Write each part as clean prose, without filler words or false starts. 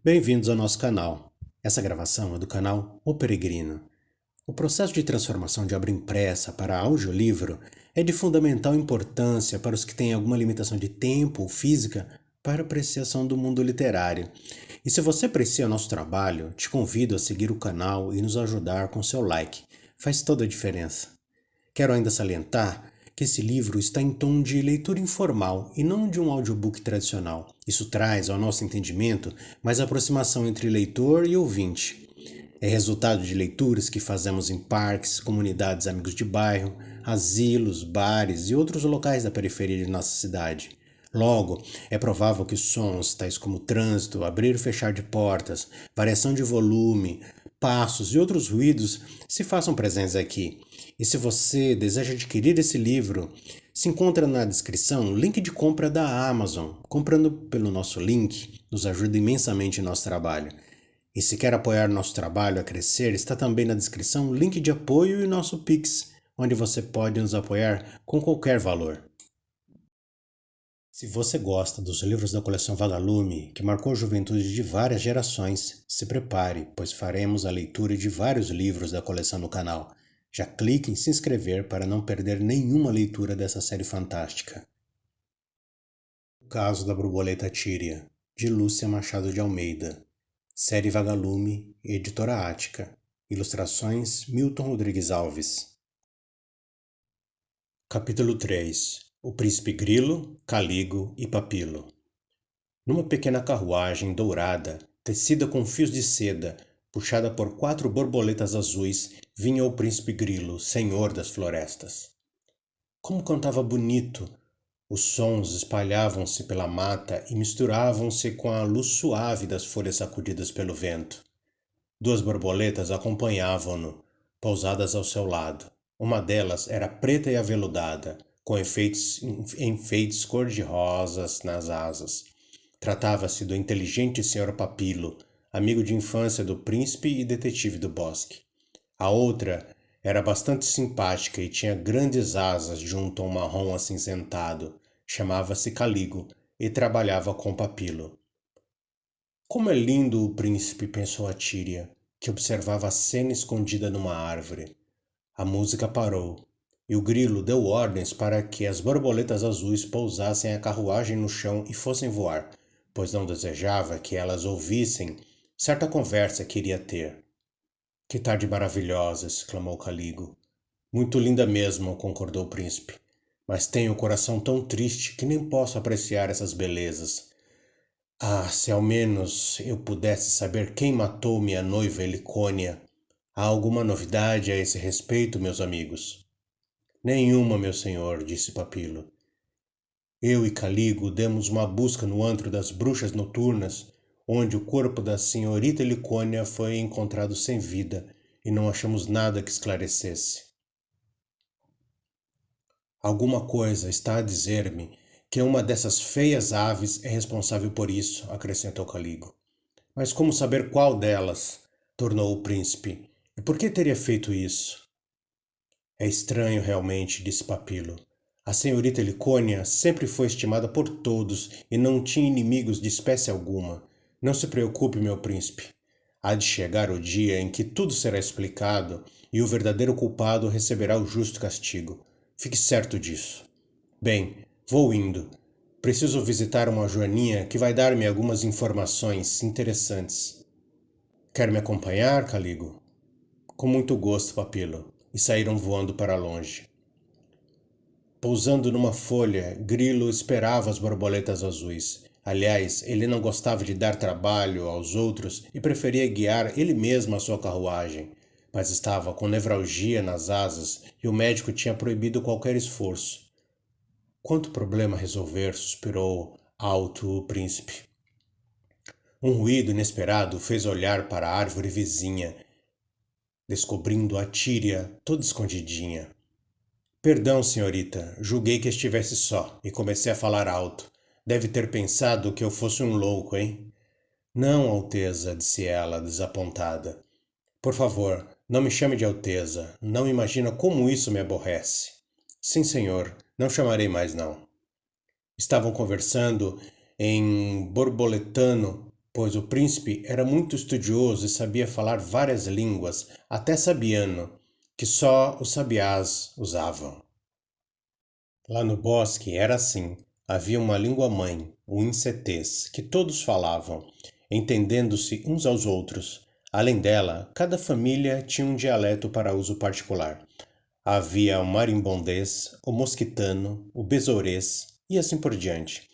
Bem-vindos ao nosso canal. Essa gravação é do canal O Peregrino. O processo de transformação de obra impressa para audiolivro é de fundamental importância para os que têm alguma limitação de tempo ou física para apreciação do mundo literário. E se você aprecia o nosso trabalho, te convido a seguir o canal e nos ajudar com seu like. Faz toda a diferença. Quero ainda salientar que esse livro está em tom de leitura informal e não de um audiobook tradicional. Isso traz, ao nosso entendimento, mais aproximação entre leitor e ouvinte. É resultado de leituras que fazemos em parques, comunidades amigos de bairro, asilos, bares e outros locais da periferia de nossa cidade. Logo, é provável que sons tais como trânsito, abrir e fechar de portas, variação de volume, passos e outros ruídos se façam presentes aqui. E se você deseja adquirir esse livro, se encontra na descrição o link de compra da Amazon. Comprando pelo nosso link nos ajuda imensamente em nosso trabalho. E se quer apoiar nosso trabalho a crescer, está também na descrição o link de apoio e nosso Pix, onde você pode nos apoiar com qualquer valor. Se você gosta dos livros da coleção Vagalume, que marcou a juventude de várias gerações, se prepare, pois faremos a leitura de vários livros da coleção no canal. Já clique em se inscrever para não perder nenhuma leitura dessa série fantástica. O Caso da Borboleta Tíria, de Lúcia Machado de Almeida. Série Vagalume, Editora Ática. Ilustrações Milton Rodrigues Alves. Capítulo 3. O Príncipe Grilo, Caligo e Papilo. Numa pequena carruagem dourada, tecida com fios de seda, puxada por 4 borboletas azuis, vinha o Príncipe Grilo, senhor das florestas. Como cantava bonito! Os sons espalhavam-se pela mata e misturavam-se com a luz suave das folhas sacudidas pelo vento. 2 borboletas acompanhavam-no, pousadas ao seu lado. Uma delas era preta e aveludada, com enfeites cor-de-rosas nas asas. Tratava-se do inteligente Sr. Papilo, amigo de infância do príncipe e detetive do bosque. A outra era bastante simpática e tinha grandes asas junto a um marrom acinzentado. Chamava-se Caligo e trabalhava com Papilo. Como é lindo o príncipe, pensou a Tíria, que observava a cena escondida numa árvore. A música parou, e o grilo deu ordens para que as borboletas azuis pousassem a carruagem no chão e fossem voar, pois não desejava que elas ouvissem certa conversa que iria ter. Que tarde maravilhosa! Exclamou Caligo. Muito linda mesmo, concordou o príncipe. Mas tenho o coração tão triste que nem posso apreciar essas belezas. Ah, se ao menos eu pudesse saber quem matou minha noiva Helicônia. Há alguma novidade a esse respeito, meus amigos? Nenhuma, meu senhor, disse Papilo. Eu e Caligo demos uma busca no antro das bruxas noturnas, onde o corpo da senhorita Helicônia foi encontrado sem vida, e não achamos nada que esclarecesse. Alguma coisa está a dizer-me que uma dessas feias aves é responsável por isso, acrescentou Caligo. Mas como saber qual delas? Tornou o príncipe. E por que teria feito isso? É estranho realmente, disse Papilo. A senhorita Helicônia sempre foi estimada por todos e não tinha inimigos de espécie alguma. Não se preocupe, meu príncipe. Há de chegar o dia em que tudo será explicado e o verdadeiro culpado receberá o justo castigo. Fique certo disso. Bem, vou indo. Preciso visitar uma joaninha que vai dar-me algumas informações interessantes. Quer me acompanhar, Caligo? Com muito gosto, Papilo. E saíram voando para longe. Pousando numa folha, Grilo esperava as borboletas azuis. Aliás, ele não gostava de dar trabalho aos outros e preferia guiar ele mesmo a sua carruagem. Mas estava com nevralgia nas asas e o médico tinha proibido qualquer esforço. Quanto problema a resolver, suspirou alto o príncipe. Um ruído inesperado fez olhar para a árvore vizinha, descobrindo a Tíria toda escondidinha. Perdão, senhorita, julguei que estivesse só e comecei a falar alto. Deve ter pensado que eu fosse um louco, hein? Não, Alteza, disse ela, desapontada. Por favor, não me chame de Alteza. Não imagina como isso me aborrece. Sim, senhor, não chamarei mais não. Estavam conversando em borboletano pois o príncipe era muito estudioso e sabia falar várias línguas, até sabiano, que só os sabiás usavam. Lá no bosque era assim. Havia uma língua-mãe, o insetês, que todos falavam, entendendo-se uns aos outros. Além dela, cada família tinha um dialeto para uso particular. Havia o marimbondês, o mosquitano, o besourês e assim por diante.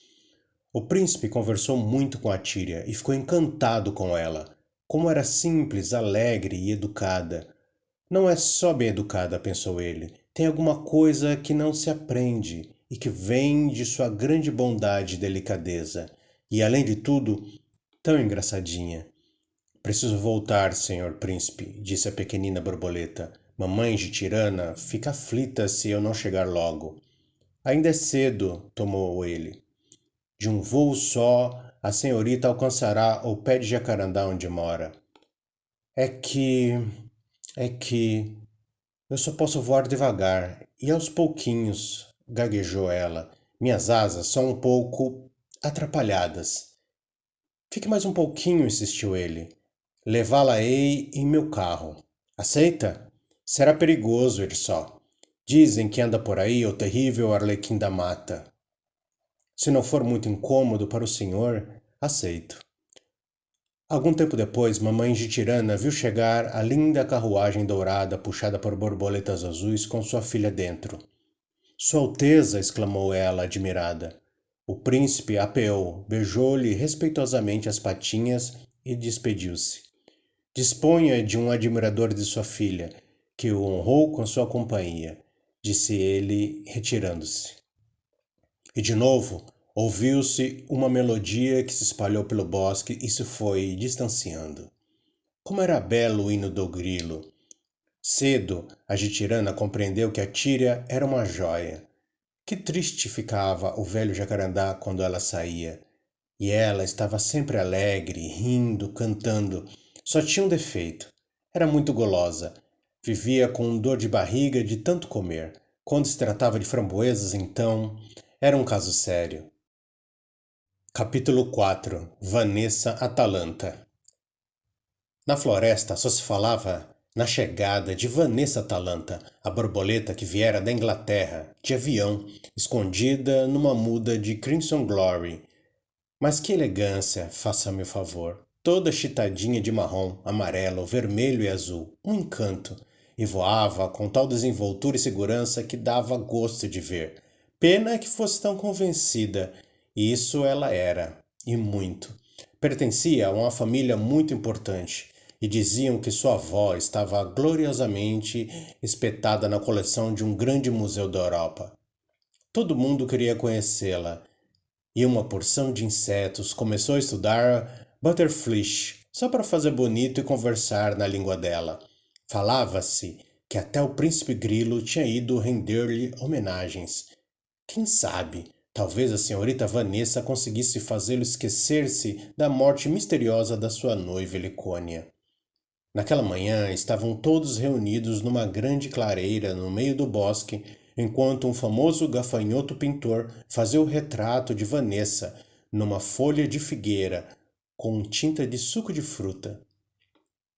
O príncipe conversou muito com a Tíria e ficou encantado com ela. Como era simples, alegre e educada. Não é só bem educada, pensou ele. Tem alguma coisa que não se aprende e que vem de sua grande bondade e delicadeza. E, além de tudo, tão engraçadinha. Preciso voltar, senhor príncipe, disse a pequenina borboleta. Mamãe de tirana fica aflita se eu não chegar logo. Ainda é cedo, tomou ele. De um vôo só, a senhorita alcançará o pé de jacarandá onde mora. É que. É que. Eu só posso voar devagar e aos pouquinhos, gaguejou ela. Minhas asas são um pouco atrapalhadas. Fique mais um pouquinho, insistiu ele. Levá-la-ei em meu carro. Aceita? Será perigoso ir só. Dizem que anda por aí o terrível Arlequim da Mata. Se não for muito incômodo para o senhor, aceito. Algum tempo depois, mamãe de Tirana viu chegar a linda carruagem dourada puxada por borboletas azuis com sua filha dentro. Sua Alteza! Exclamou ela, admirada. O príncipe apeou, beijou-lhe respeitosamente as patinhas e despediu-se. Disponha de um admirador de sua filha, que o honrou com sua companhia, disse ele, retirando-se. E de novo ouviu-se uma melodia que se espalhou pelo bosque e se foi distanciando. Como era belo o hino do grilo! Cedo, a Jitirana compreendeu que a Tíria era uma joia. Que triste ficava o velho jacarandá quando ela saía. E ela estava sempre alegre, rindo, cantando. Só tinha um defeito. Era muito golosa. Vivia com dor de barriga de tanto comer. Quando se tratava de framboesas, então, era um caso sério. Capítulo 4. Vanessa Atalanta. Na floresta só se falava na chegada de Vanessa Atalanta, a borboleta que viera da Inglaterra, de avião, escondida numa muda de Crimson Glory. Mas que elegância, faça-me o favor. Toda chitadinha de marrom, amarelo, vermelho e azul. Um encanto. E voava com tal desenvoltura e segurança que dava gosto de ver. Pena que fosse tão convencida. E isso ela era. E muito. Pertencia a uma família muito importante. E diziam que sua avó estava gloriosamente espetada na coleção de um grande museu da Europa. Todo mundo queria conhecê-la e uma porção de insetos começou a estudar Butterflish só para fazer bonito e conversar na língua dela. Falava-se que até o príncipe Grilo tinha ido render-lhe homenagens. Quem sabe, talvez a senhorita Vanessa conseguisse fazê-lo esquecer-se da morte misteriosa da sua noiva Helicônia. Naquela manhã estavam todos reunidos numa grande clareira no meio do bosque, enquanto um famoso gafanhoto pintor fazia o retrato de Vanessa numa folha de figueira com tinta de suco de fruta.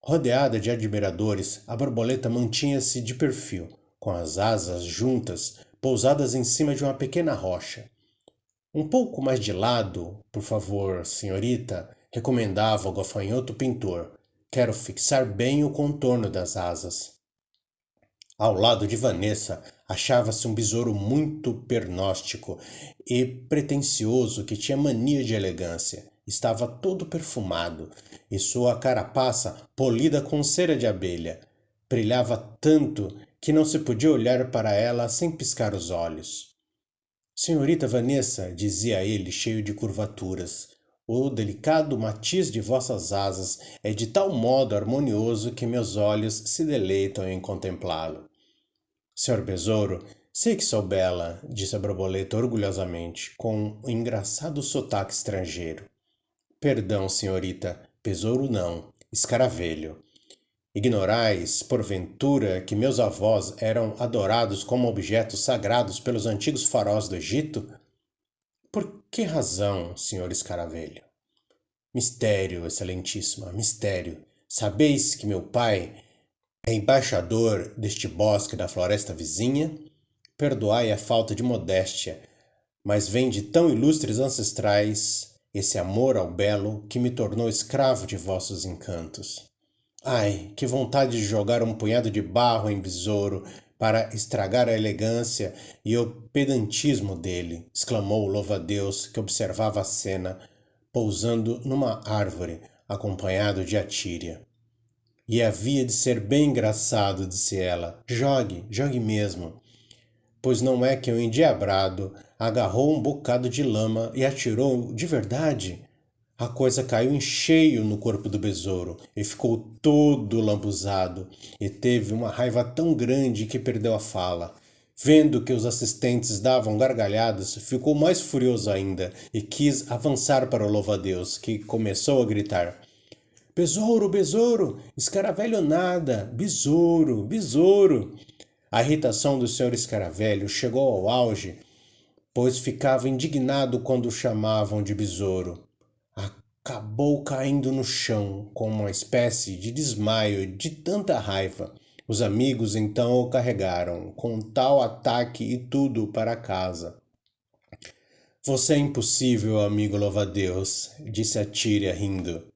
Rodeada de admiradores, a borboleta mantinha-se de perfil, com as asas juntas, pousadas em cima de uma pequena rocha. Um pouco mais de lado, por favor, senhorita, recomendava o gafanhoto pintor. Quero fixar bem o contorno das asas. Ao lado de Vanessa achava-se um besouro muito pernóstico e pretensioso que tinha mania de elegância. Estava todo perfumado e sua carapaça, polida com cera de abelha, brilhava tanto que não se podia olhar para ela sem piscar os olhos. Senhorita Vanessa, dizia ele, cheio de curvaturas, o delicado matiz de vossas asas é de tal modo harmonioso que meus olhos se deleitam em contemplá-lo. Senhor Besouro, sei que sou bela, disse a borboleta orgulhosamente, com um engraçado sotaque estrangeiro. Perdão, senhorita, besouro não, escaravelho. Ignorais, porventura, que meus avós eram adorados como objetos sagrados pelos antigos faraós do Egito? Por que razão, senhor escaravelho? Mistério, excelentíssima, mistério. Sabeis que meu pai é embaixador deste bosque da floresta vizinha? Perdoai a falta de modéstia, mas vem de tão ilustres ancestrais esse amor ao belo que me tornou escravo de vossos encantos. Ai, que vontade de jogar um punhado de barro em besouro para estragar a elegância e o pedantismo dele, exclamou o louva-a-Deus que observava a cena, pousando numa árvore, acompanhado de Atíria. E havia de ser bem engraçado, disse ela. Jogue, jogue mesmo. Pois não é que o endiabrado agarrou um bocado de lama e atirou de verdade? A coisa caiu em cheio no corpo do besouro e ficou todo lambuzado e teve uma raiva tão grande que perdeu a fala. Vendo que os assistentes davam gargalhadas, ficou mais furioso ainda e quis avançar para o louva-a-Deus, que começou a gritar: Besouro, besouro, escaravelho nada, besouro, besouro. A irritação do senhor escaravelho chegou ao auge, pois ficava indignado quando o chamavam de besouro. Acabou caindo no chão com uma espécie de desmaio de tanta raiva. Os amigos então o carregaram, com tal ataque e tudo, para casa. Você é impossível, amigo louva-a-Deus, disse a Tíria rindo.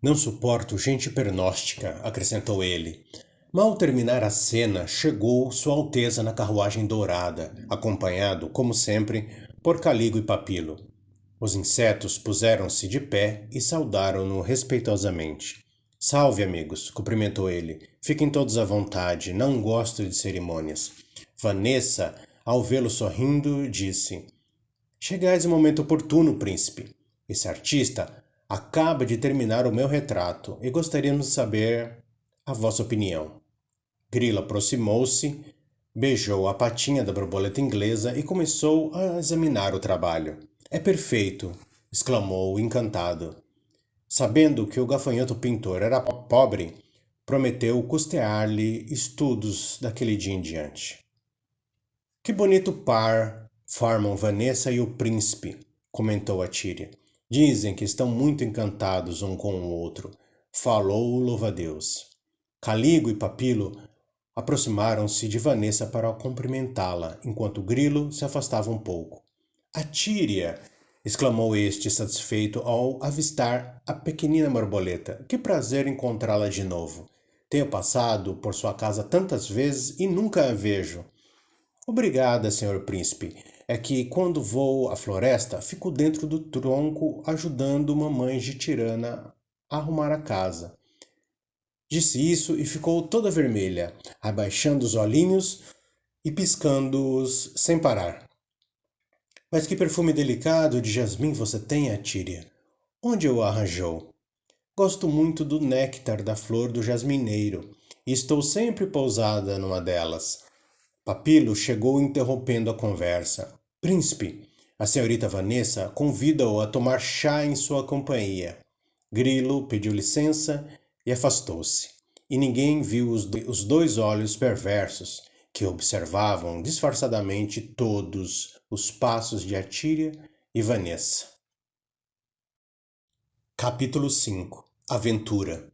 Não suporto gente pernóstica, acrescentou ele. Mal terminar a cena, chegou Sua Alteza na carruagem dourada, acompanhado, como sempre, por Caligo e Papilo. Os insetos puseram-se de pé e saudaram-no respeitosamente. Salve, amigos, cumprimentou ele. Fiquem todos à vontade, não gosto de cerimônias. Vanessa, ao vê-lo sorrindo, disse: Chegais em momento oportuno, príncipe. Esse artista acaba de terminar o meu retrato e gostaríamos de saber a vossa opinião. Grilo aproximou-se, beijou a patinha da borboleta inglesa e começou a examinar o trabalho. É perfeito, exclamou encantado. Sabendo que o gafanhoto pintor era pobre, prometeu custear-lhe estudos daquele dia em diante. Que bonito par formam Vanessa e o príncipe, comentou a Tíria. Dizem que estão muito encantados um com o outro, falou o louva-a-Deus. Caligo e Papilo aproximaram-se de Vanessa para cumprimentá-la, enquanto Grilo se afastava um pouco. A Tíria! Exclamou este, satisfeito ao avistar a pequenina borboleta. Que prazer encontrá-la de novo. Tenho passado por sua casa tantas vezes e nunca a vejo. Obrigada, senhor príncipe. É que quando vou à floresta, fico dentro do tronco ajudando mamãe de tirana a arrumar a casa. Disse isso e ficou toda vermelha, abaixando os olhinhos e piscando-os sem parar. Mas que perfume delicado de jasmim você tem, Atíria. Onde o arranjou? Gosto muito do néctar da flor do jasmineiro e estou sempre pousada numa delas. Papilo chegou interrompendo a conversa. Príncipe, a senhorita Vanessa convida-o a tomar chá em sua companhia. Grilo pediu licença e afastou-se. E ninguém viu os dois olhos perversos que observavam disfarçadamente todos os passos de Atíria e Vanessa. Capítulo 5. Aventura.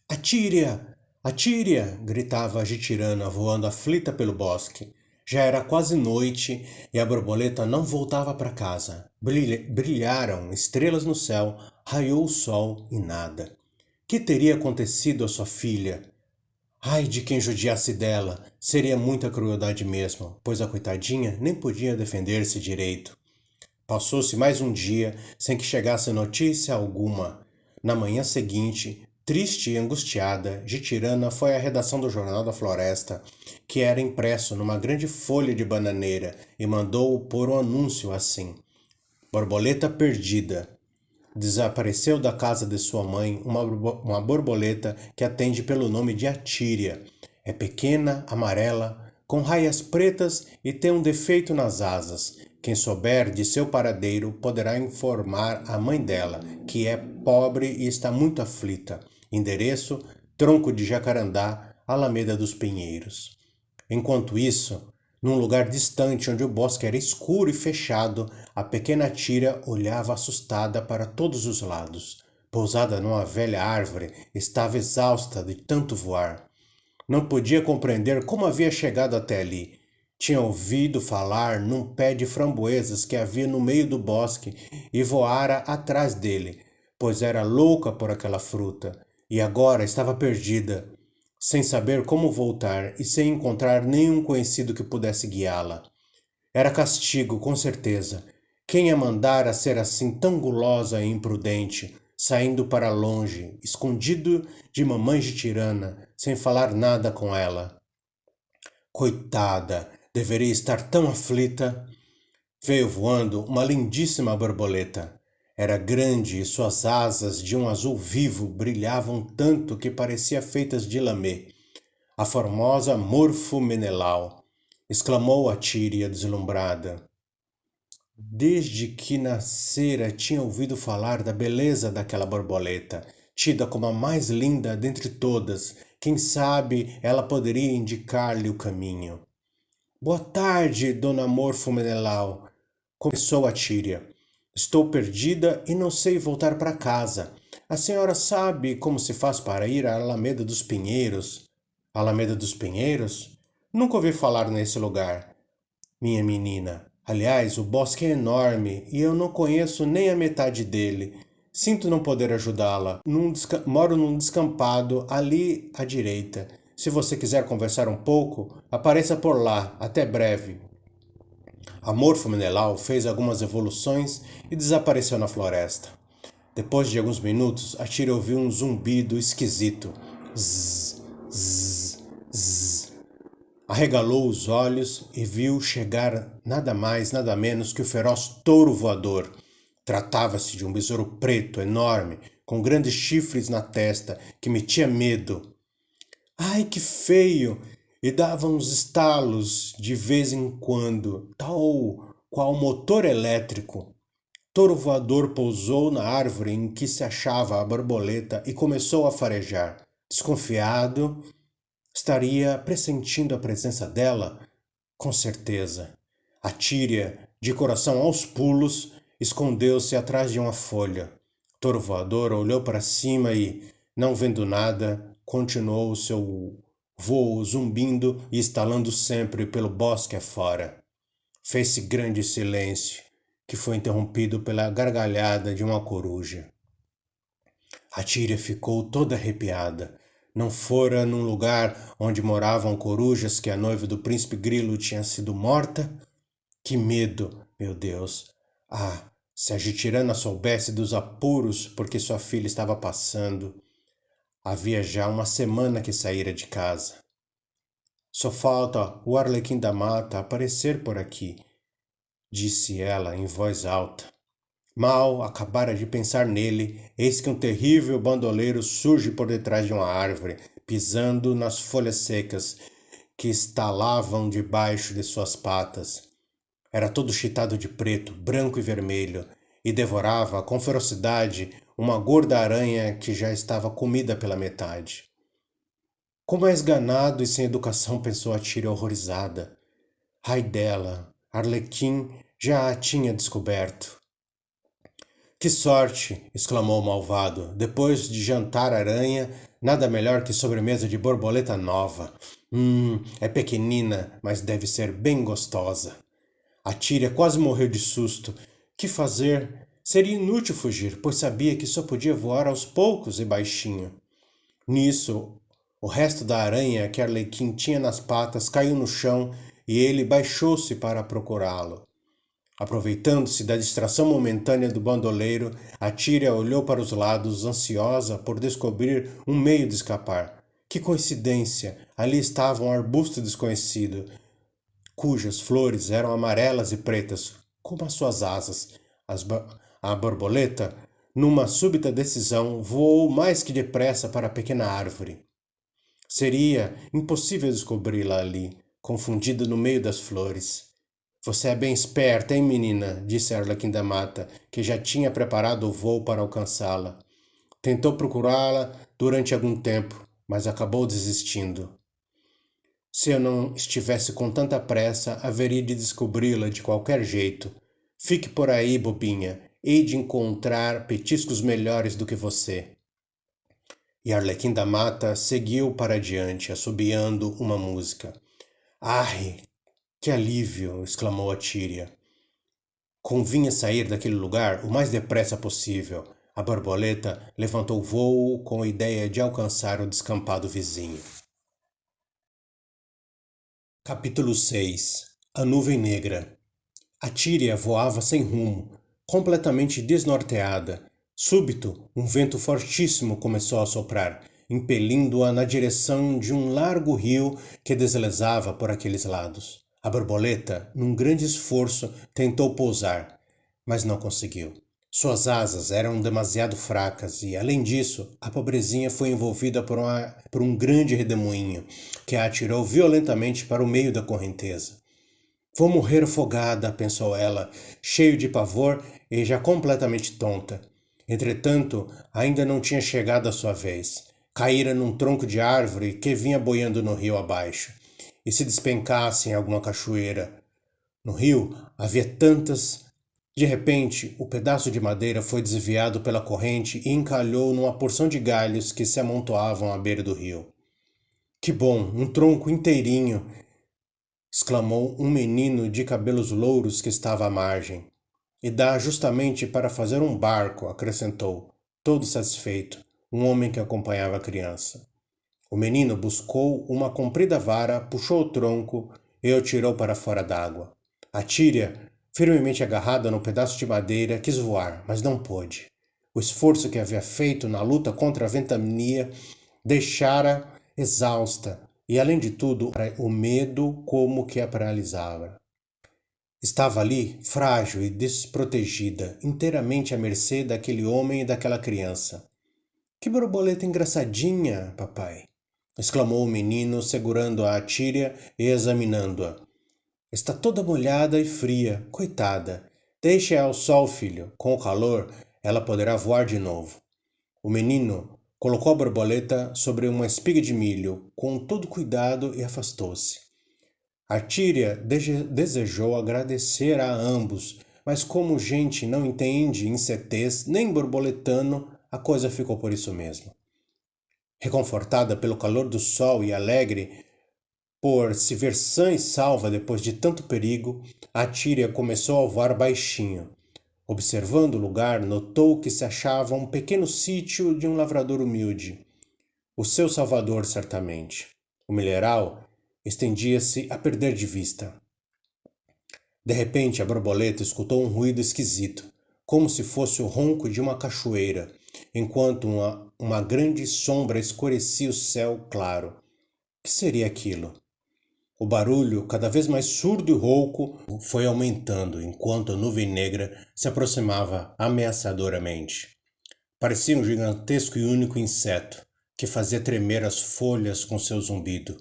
Atíria! Atíria! Gritava a Jitirana, voando aflita pelo bosque. Já era quase noite e a borboleta não voltava para casa. Brilharam estrelas no céu, raiou o sol e nada. Que teria acontecido à sua filha? Ai de quem judiasse dela! Seria muita crueldade mesmo, pois a coitadinha nem podia defender-se direito. Passou-se mais um dia sem que chegasse notícia alguma. Na manhã seguinte, triste e angustiada, Jitirana foi à redação do Jornal da Floresta, que era impresso numa grande folha de bananeira, e mandou pôr um anúncio assim: Borboleta perdida. Desapareceu da casa de sua mãe uma borboleta que atende pelo nome de Atíria. É pequena, amarela, com raias pretas e tem um defeito nas asas. Quem souber de seu paradeiro poderá informar a mãe dela, que é pobre e está muito aflita. Endereço: Tronco de Jacarandá, Alameda dos Pinheiros. Enquanto isso, num lugar distante onde o bosque era escuro e fechado, a pequena Tíria olhava assustada para todos os lados. pousada numa velha árvore, estava exausta de tanto voar. Não podia compreender como havia chegado até ali. Tinha ouvido falar num pé de framboesas que havia no meio do bosque e voara atrás dele, pois era louca por aquela fruta, e agora estava perdida, sem saber como voltar e sem encontrar nenhum conhecido que pudesse guiá-la. Era castigo, com certeza. Quem a mandara ser assim tão gulosa e imprudente, saindo para longe, escondido de mamãe de tirana, sem falar nada com ela? Coitada, deveria estar tão aflita. Veio voando uma lindíssima borboleta. Era grande e suas asas, de um azul vivo, brilhavam tanto que parecia feitas de lamê. A formosa Morfo Menelau, exclamou a Tíria deslumbrada. Desde que nascera tinha ouvido falar da beleza daquela borboleta, tida como a mais linda dentre todas. Quem sabe ela poderia indicar-lhe o caminho. Boa tarde, dona Morfo Menelau, começou a Tíria. Estou perdida e não sei voltar para casa. A senhora sabe como se faz para ir à Alameda dos Pinheiros? Alameda dos Pinheiros? Nunca ouvi falar nesse lugar, minha menina. Aliás, o bosque é enorme e eu não conheço nem a metade dele. Sinto não poder ajudá-la. Moro num descampado ali à direita. Se você quiser conversar um pouco, apareça por lá. Até breve. A Morfo Menelau fez algumas evoluções e desapareceu na floresta. Depois de alguns minutos, a Tira ouviu um zumbido esquisito. Zzz, zzz, zzz. Arregalou os olhos e viu chegar nada mais, nada menos que o feroz touro voador. Tratava-se de um besouro preto, enorme, com grandes chifres na testa, que metia medo. Ai, que feio! E dava uns estalos de vez em quando, tal qual motor elétrico. Touro voador pousou na árvore em que se achava a borboleta e começou a farejar. Desconfiado, estaria pressentindo a presença dela? Com certeza. A Tíria, de coração aos pulos, escondeu-se atrás de uma folha. Touro voador olhou para cima e, não vendo nada, continuou o seu vôo zumbindo e estalando sempre pelo bosque afora. Fez-se grande silêncio, que foi interrompido pela gargalhada de uma coruja. A Tíria ficou toda arrepiada. Não fora num lugar onde moravam corujas que a noiva do príncipe Grilo tinha sido morta? Que medo, meu Deus! Ah, se a Jitirana soubesse dos apuros porque sua filha estava passando. Havia já uma semana que saíra de casa. Só falta o Arlequim da Mata aparecer por aqui, disse ela em voz alta. Mal acabara de pensar nele, eis que um terrível bandoleiro surge por detrás de uma árvore, pisando nas folhas secas que estalavam debaixo de suas patas. Era todo chitado de preto, branco e vermelho, e devorava com ferocidade uma gorda aranha que já estava comida pela metade. Como é esganado e sem educação, pensou a Tíria horrorizada. Ai dela, Arlequim já a tinha descoberto. Que sorte! Exclamou o malvado. Depois de jantar aranha, nada melhor que sobremesa de borboleta nova. É pequenina, mas deve ser bem gostosa. A Tíria quase morreu de susto. Que fazer? Seria inútil fugir, pois sabia que só podia voar aos poucos e baixinho. Nisso, o resto da aranha que Arlequim tinha nas patas caiu no chão e ele baixou-se para procurá-lo. Aproveitando-se da distração momentânea do bandoleiro, a Tíria olhou para os lados, ansiosa por descobrir um meio de escapar. Que coincidência! Ali estava um arbusto desconhecido, cujas flores eram amarelas e pretas, como as suas asas. A borboleta, numa súbita decisão, voou mais que depressa para a pequena árvore. Seria impossível descobri-la ali, confundida no meio das flores. Você é bem esperta, hein, menina? Disse Arlequim da Mata, que já tinha preparado o voo para alcançá-la. Tentou procurá-la durante algum tempo, mas acabou desistindo. Se eu não estivesse com tanta pressa, haveria de descobri-la de qualquer jeito. Fique por aí, bobinha. hei de encontrar petiscos melhores do que você. E Arlequim da Mata seguiu para adiante, assobiando uma música. Ai, que alívio! Exclamou a Tíria. Convinha sair daquele lugar o mais depressa possível. A borboleta levantou vôo com a ideia de alcançar o descampado vizinho. Capítulo 6. A nuvem negra. A Tíria voava sem rumo, completamente desnorteada. Súbito, um vento fortíssimo começou a soprar, impelindo-a na direção de um largo rio que deslizava por aqueles lados. A borboleta, num grande esforço, tentou pousar, mas não conseguiu. Suas asas eram demasiado fracas e, além disso, a pobrezinha foi envolvida por um grande redemoinho que a atirou violentamente para o meio da correnteza. Vou morrer afogada, pensou ela, cheio de pavor e já completamente tonta. Entretanto, ainda não tinha chegado a sua vez. Caíra num tronco de árvore que vinha boiando no rio abaixo, e se despencasse em alguma cachoeira. No rio havia tantas. De repente, o pedaço de madeira foi desviado pela corrente e encalhou numa porção de galhos que se amontoavam à beira do rio. Que bom, um tronco inteirinho! Exclamou um menino de cabelos louros que estava à margem. E dá justamente para fazer um barco, acrescentou, todo satisfeito, um homem que acompanhava a criança. O menino buscou uma comprida vara, puxou o tronco e o tirou para fora d'água. A Tíria, firmemente agarrada no pedaço de madeira, quis voar, mas não pôde. O esforço que havia feito na luta contra a ventania deixara exausta, e além de tudo, o medo como que a paralisava. Estava ali, frágil e desprotegida, inteiramente à mercê daquele homem e daquela criança. Que borboleta engraçadinha, papai! Exclamou o menino, segurando a Tíria e examinando-a. Está toda molhada e fria, coitada. Deixe-a ao sol, filho. Com o calor, ela poderá voar de novo. O menino colocou a borboleta sobre uma espiga de milho, com todo cuidado, e afastou-se. A Tíria desejou agradecer a ambos, mas como gente não entende insetês nem borboletano, a coisa ficou por isso mesmo. Reconfortada pelo calor do sol e alegre por se ver sã e salva depois de tanto perigo, a Tíria começou a voar baixinho. Observando o lugar, notou que se achava um pequeno sítio de um lavrador humilde. O seu salvador, certamente. O milharal estendia-se a perder de vista. De repente, a borboleta escutou um ruído esquisito, como se fosse o ronco de uma cachoeira, enquanto uma grande sombra escurecia o céu claro. Que seria aquilo? O barulho, cada vez mais surdo e rouco, foi aumentando enquanto a nuvem negra se aproximava ameaçadoramente. Parecia um gigantesco e único inseto, que fazia tremer as folhas com seu zumbido.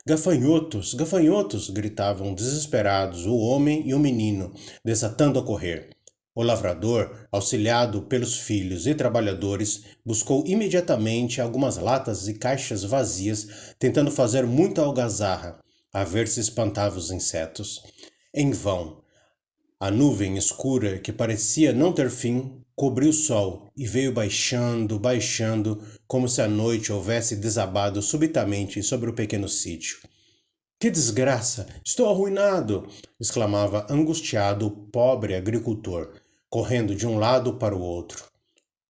Gafanhotos, gafanhotos! Gritavam desesperados o homem e o menino, desatando a correr. O lavrador, auxiliado pelos filhos e trabalhadores, buscou imediatamente algumas latas e caixas vazias, tentando fazer muita algazarra, a ver se espantava os insetos. Em vão. A nuvem escura, que parecia não ter fim, cobriu o sol e veio baixando, baixando, como se a noite houvesse desabado subitamente sobre o pequeno sítio. Que desgraça! Estou arruinado! Exclamava angustiado o pobre agricultor, correndo de um lado para o outro.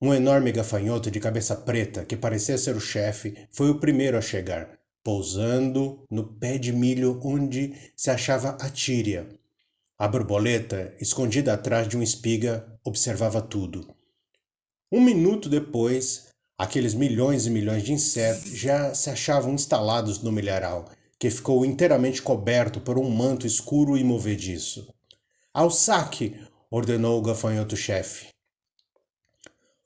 Um enorme gafanhoto de cabeça preta, que parecia ser o chefe, foi o primeiro a chegar, pousando no pé de milho onde se achava a Tíria. A borboleta, escondida atrás de uma espiga, observava tudo. Um minuto depois, aqueles milhões e milhões de insetos já se achavam instalados no milharal, que ficou inteiramente coberto por um manto escuro e movediço. Ao saque! Ordenou o gafanhoto-chefe.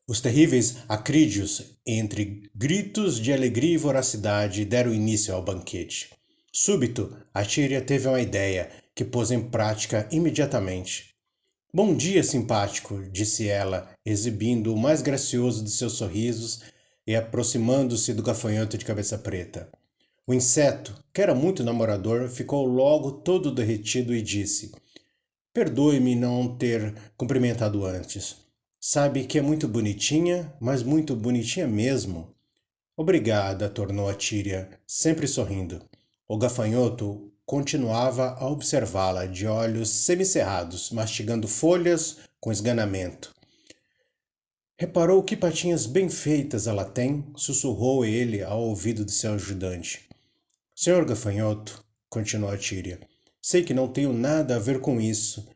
Os terríveis acrídeos, entre gritos de alegria e voracidade, deram início ao banquete. Súbito, a Tíria teve uma ideia, que pôs em prática imediatamente. Bom dia, simpático, disse ela, exibindo o mais gracioso de seus sorrisos e aproximando-se do gafanhoto de cabeça preta. O inseto, que era muito namorador, ficou logo todo derretido e disse: Perdoe-me não ter cumprimentado antes. Sabe que é muito bonitinha, mas muito bonitinha mesmo. Obrigada, tornou a Tíria, sempre sorrindo. O gafanhoto continuava a observá-la, de olhos semicerrados, mastigando folhas com esganamento. Reparou que patinhas bem feitas ela tem? Sussurrou ele ao ouvido de seu ajudante. Senhor gafanhoto, continuou a Tíria, sei que não tenho nada a ver com isso.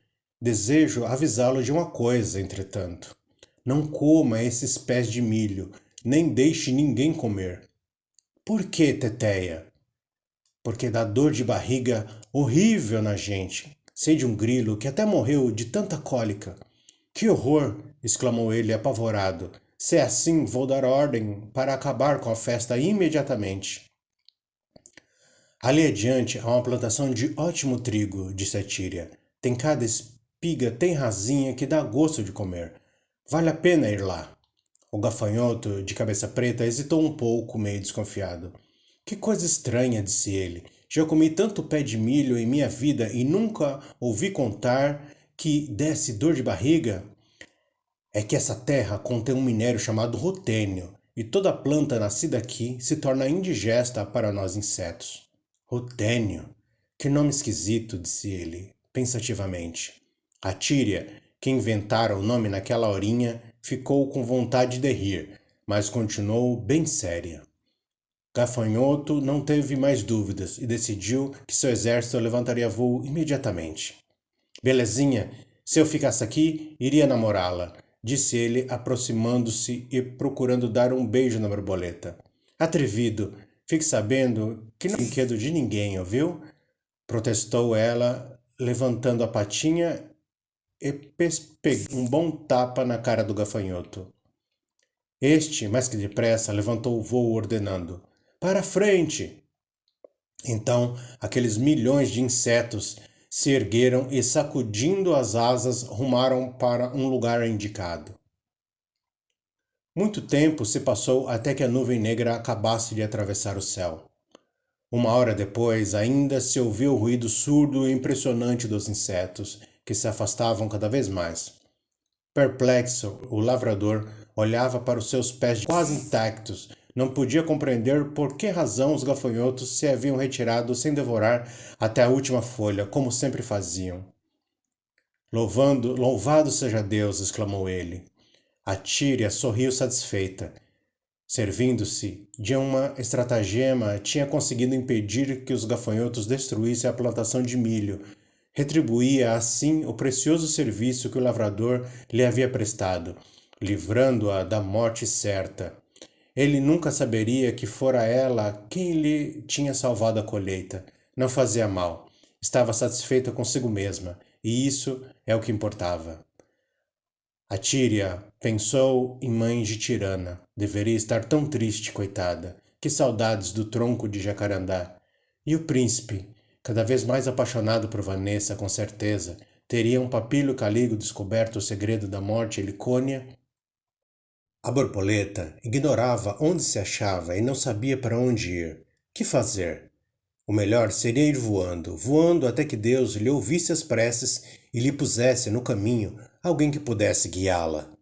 Desejo avisá-lo de uma coisa, entretanto. Não coma esses pés de milho, nem deixe ninguém comer. Por que, Teteia? Porque dá dor de barriga horrível na gente. Sei de um grilo que até morreu de tanta cólica. Que horror! Exclamou ele apavorado. Se é assim, vou dar ordem para acabar com a festa imediatamente. Ali adiante há uma plantação de ótimo trigo, disse a Tíria. Tem cada espiga tem rasinha que dá gosto de comer. Vale a pena ir lá. O gafanhoto, de cabeça preta, hesitou um pouco, meio desconfiado. Que coisa estranha, disse ele. Já comi tanto pé de milho em minha vida e nunca ouvi contar que desse dor de barriga. É que essa terra contém um minério chamado rutênio, e toda planta nascida aqui se torna indigesta para nós insetos. Rutênio? Que nome esquisito, disse ele, pensativamente. A Tíria, que inventara o nome naquela horinha, ficou com vontade de rir, mas continuou bem séria. Gafanhoto não teve mais dúvidas e decidiu que seu exército levantaria voo imediatamente. Belezinha, se eu ficasse aqui, iria namorá-la, disse ele, aproximando-se e procurando dar um beijo na borboleta. Atrevido, fique sabendo que não é brinquedo de ninguém, ouviu? Protestou ela, levantando a patinha e pegou um bom tapa na cara do gafanhoto. Este, mais que depressa, levantou o vôo ordenando: Para a frente! Então, aqueles milhões de insetos se ergueram e, sacudindo as asas, rumaram para um lugar indicado. Muito tempo se passou até que a nuvem negra acabasse de atravessar o céu. Uma hora depois, ainda se ouvia o ruído surdo e impressionante dos insetos, que se afastavam cada vez mais. Perplexo, o lavrador olhava para os seus pés quase intactos. Não podia compreender por que razão os gafanhotos se haviam retirado sem devorar até a última folha, como sempre faziam. Louvado seja Deus! Exclamou ele. A Tíria sorriu satisfeita. Servindo-se de uma estratagema, tinha conseguido impedir que os gafanhotos destruíssem a plantação de milho. Retribuía assim o precioso serviço que o lavrador lhe havia prestado, livrando-a da morte certa. Ele nunca saberia que fora ela quem lhe tinha salvado a colheita. Não fazia mal. Estava satisfeita consigo mesma, e isso é o que importava. A Tíria pensou em mãe de Tirana. Deveria estar tão triste, coitada. Que saudades do tronco de jacarandá. E o príncipe, cada vez mais apaixonado por Vanessa, com certeza, teria um papilho Caligo descoberto o segredo da morte Helicônia? A borboleta ignorava onde se achava e não sabia para onde ir. Que fazer? O melhor seria ir voando, voando até que Deus lhe ouvisse as preces e lhe pusesse no caminho alguém que pudesse guiá-la.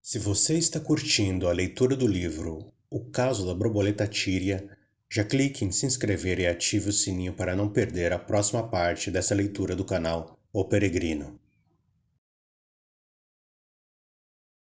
Se você está curtindo a leitura do livro O Caso da Borboleta Tíria, já clique em se inscrever e ative o sininho para não perder a próxima parte dessa leitura do canal O Peregrino.